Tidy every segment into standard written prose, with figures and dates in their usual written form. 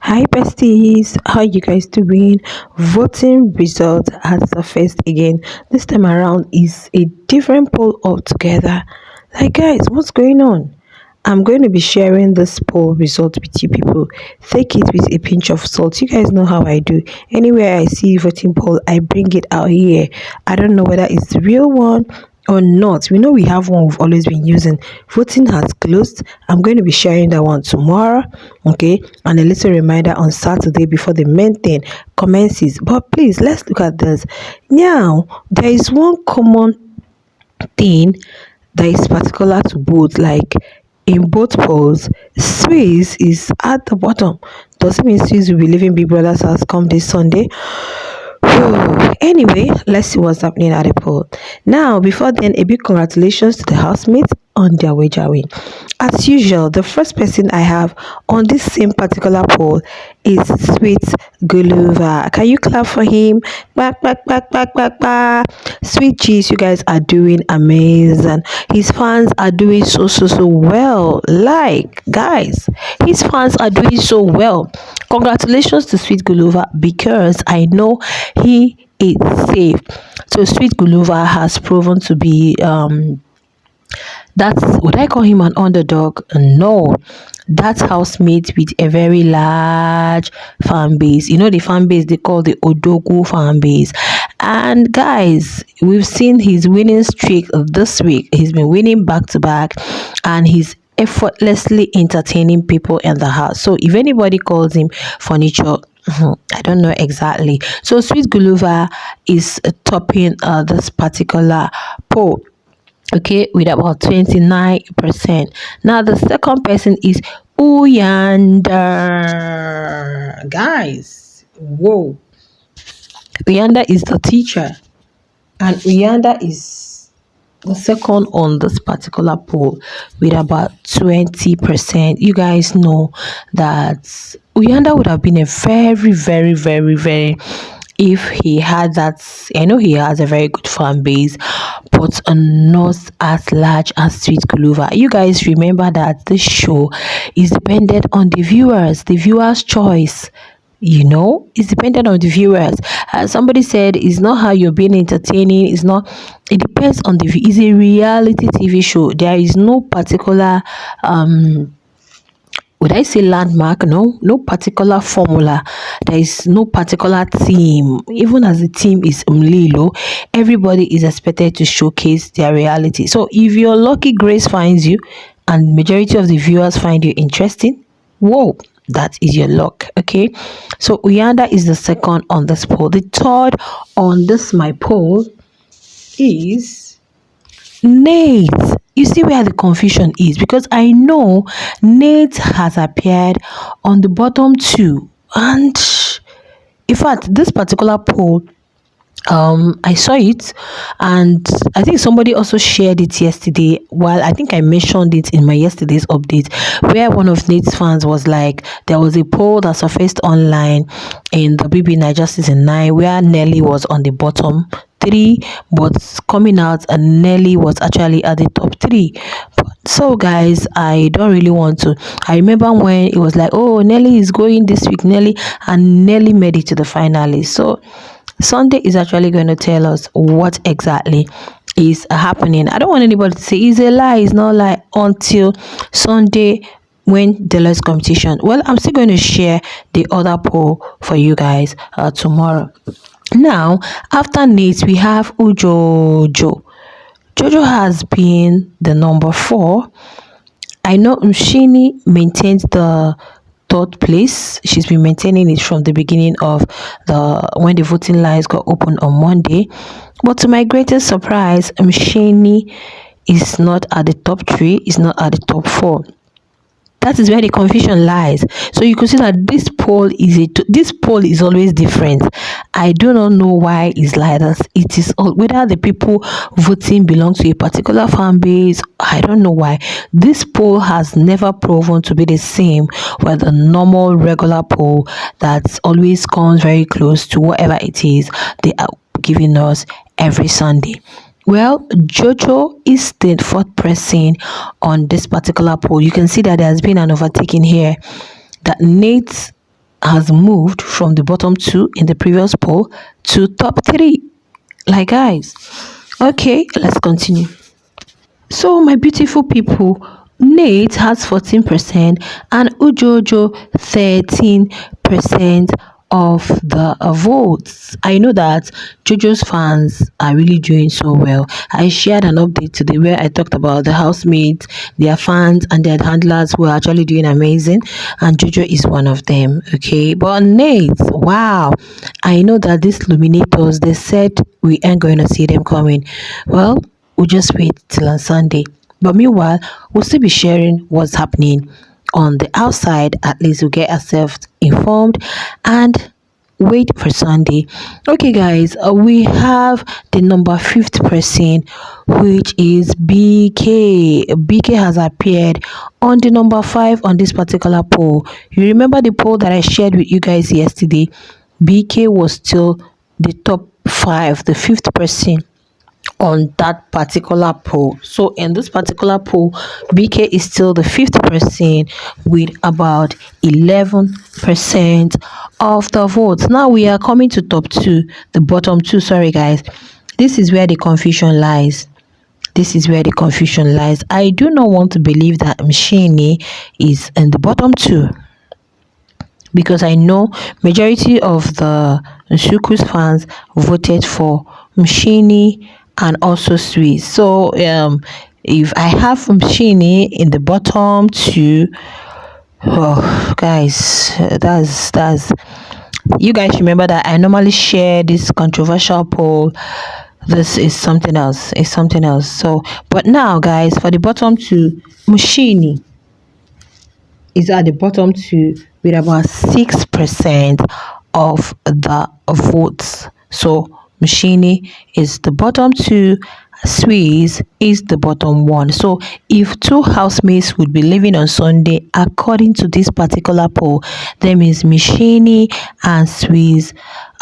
Hi besties, how you guys doing? Voting results has surfaced again. This time around is a different poll altogether. Like guys, what's going on? I'm going to be sharing this poll result with you people. Take it with a pinch of salt. You guys know how I do. Anywhere I see voting poll, I bring it out here. I don't know whether it's the real one or not. We know we have one we've always been using. Voting has closed. I'm going to be sharing that one tomorrow, okay? And a little reminder on Saturday before the main thing commences. But please, let's look at this. Now, there is one common thing that is particular to both, like in both polls, Swiss is at the bottom. Does it mean Swiss will be leaving Big Brother's house come this Sunday? Anyway, let's see what's happening at the poll. Now, before then, a big congratulations to the housemates on their wager win. As usual, the first person I have on this same particular poll is Sweet Gula. Can you clap for him? Back, back, back, back, back, back. Sweet cheese, you guys are doing amazing. His fans are doing so well. Like, guys, his fans are doing so well. Congratulations to Sweet Gulova because I know he is safe. So Sweet Gulova has proven to be that's, would I call him an underdog? No. That's housemate with a very large fan base. You know the fan base they call the Odogu fan base. And guys, we've seen his winning streak this week. He's been winning back to back, and he's effortlessly entertaining people in the house. So if anybody calls him furniture, I don't know exactly. So Sweet Gulova is topping this particular poll, okay, with about 29%. Now the second person is Uyanda. Guys, whoa. Uyanda is the teacher, and Uyanda is the second on this particular poll with about 20%. You guys know that Uyanda would have been a very if he had that. I know he has a very good fan base, but not as large as Sweet Gulova. You guys remember that this show is dependent on the viewers choice. You know, it's dependent on the viewers. Somebody said it's not how you're being entertaining, it's not, it depends on the it's a reality TV show. There is no particular would I say landmark? No particular formula. There is no particular team. Even as the team is Mlilo, everybody is expected to showcase their reality. So if your lucky grace finds you and majority of the viewers find you interesting, whoa, that is your luck. Okay, so Uyanda is the second on this poll. The third on this my poll is Nate. You see where the confusion is, because I know Nate has appeared on the bottom two, and in fact this particular poll, I saw it, and I think somebody also shared it yesterday, while I think I mentioned it in my yesterday's update, where one of Nate's fans was like, there was a poll that surfaced online in the BB Niger season 9 where Nelly was on the bottom three, but coming out and Nelly was actually at the top three. So guys, I don't really want to. I remember when it was like, oh, Nelly is going this week, Nelly, and Nelly made it to the finalists. So Sunday is actually going to tell us what exactly is happening. I don't want anybody to say it's a lie, it's not lie, until Sunday when the last competition. Well, I'm still going to share the other poll for you guys tomorrow. Now, after Nate, we have Jojo. Jojo has been the number 4. I know Mshini maintains the third place. She's been maintaining it from the beginning of when the voting lines got opened on Monday. But to my greatest surprise, Mshini is not at the top 3, is not at the top 4. That is where the confusion lies. So you could see that this poll is always different. I do not know why it's like this. It is whether the people voting belong to a particular fan base. I don't know why. This poll has never proven to be the same with a normal regular poll that always comes very close to whatever it is they are giving us every Sunday. Well, Jojo is the 4th person on this particular poll. You can see that there has been an overtaking here. That Nate has moved from the bottom two in the previous poll to top three. Like, guys, okay, let's continue. So, my beautiful people, Nate has 14% and Ujojo 13% of the votes. I know that Jojo's fans are really doing so well. I shared an update today where I talked about the housemates, their fans, and their handlers who are actually doing amazing, and Jojo is one of them. Okay, but Nate, wow, I know that these luminators, they said we ain't going to see them coming. Well, we'll just wait till on Sunday. But meanwhile, we'll still be sharing what's happening on the outside. At least we'll get ourselves informed and wait for Sunday. Okay, guys, we have the number fifth person, which is BK. BK has appeared on the number 5 on this particular poll. You remember the poll that I shared with you guys yesterday? BK was still the top 5, the fifth person on that particular poll. So in this particular poll, BK is still the fifth person with about 11% of the votes. Now we are coming to top two, the bottom two. Sorry, guys. This is where the confusion lies. This is where the confusion lies. I do not want to believe that Mshini is in the bottom two, because I know majority of the Nsuku's fans voted for Mshini and also Sweet. So if I have Mshini in the bottom two, oh guys, that's you guys remember that I normally share this controversial poll. This is something else. It's something else. So but now, guys, for the bottom two, Mshini is at the bottom two with about 6% of the votes. So Mshini is the bottom two, Swiss is the bottom one. So if two housemates would be living on Sunday, according to this particular poll, that means Mshini and Swiss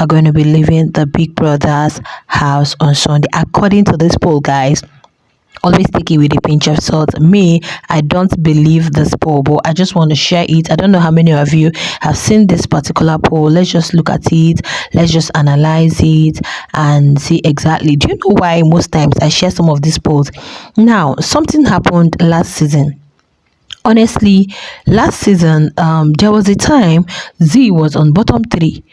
are going to be leaving the Big Brother's house on Sunday. According to this poll, guys, always take it with a pinch of salt. Me, I don't believe this poll, but I just want to share it. I don't know how many of you have seen this particular poll. Let's just look at it, let's just analyze it and see exactly. Do you know why most times I share some of these polls? Now, something happened last season. Honestly, last season there was a time Z was on bottom 3.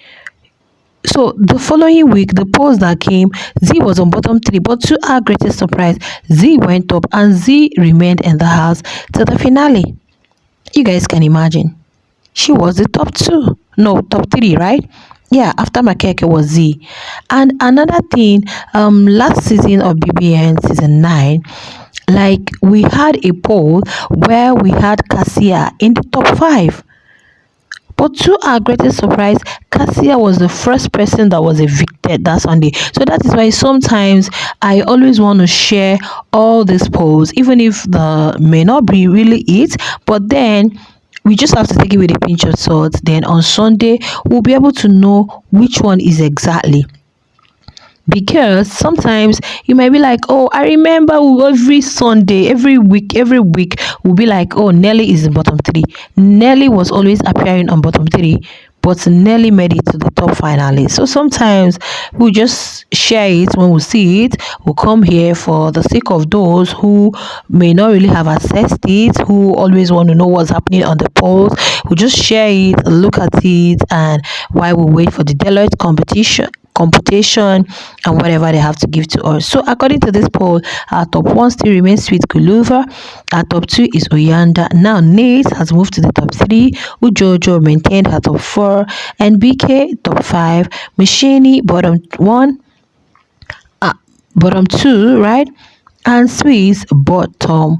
So the following week, the polls that came, Z was on bottom 3, but to our greatest surprise, Z went up and Z remained in the house till the finale. You guys can imagine. She was the top 2. No, top 3, right? Yeah, after Makeke was Z. And another thing, last season of BBN season 9, like we had a poll where we had Cassia in the top 5. But to our greatest surprise, Cassia was the first person that was evicted that Sunday. So that is why sometimes I always want to share all these polls, even if the may not be really it, but then we just have to take it with a pinch of salt. Then on Sunday, we'll be able to know which one is exactly. Because sometimes you might be like, oh, I remember every Sunday, every week we'll be like, oh, Nelly is in bottom 3. Nelly was always appearing on bottom 3, but Nelly made it to the top finally. So sometimes we'll just share it when we see it. We'll come here for the sake of those who may not really have accessed it, who always want to know what's happening on the polls. We'll just share it, look at it, and while we wait for the Deloitte computation and whatever they have to give to us. So according to this poll, our top 1 still remains Sweet Gula, our top 2 is Uyanda. Now Nate has moved to the top 3, Jojo maintained her top 4, and BK top 5, Mshini bottom 1, bottom 2, right, and Swiss bottom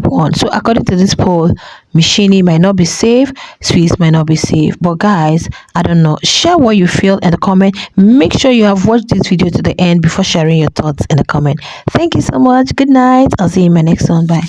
1. So according to this poll, Mshini might not be safe, Swiss might not be safe. But guys, I don't know. Share what you feel in the comment. Make sure you have watched this video to the end before sharing your thoughts in the comment. Thank you so much. Good night. I'll see you in my next one. Bye.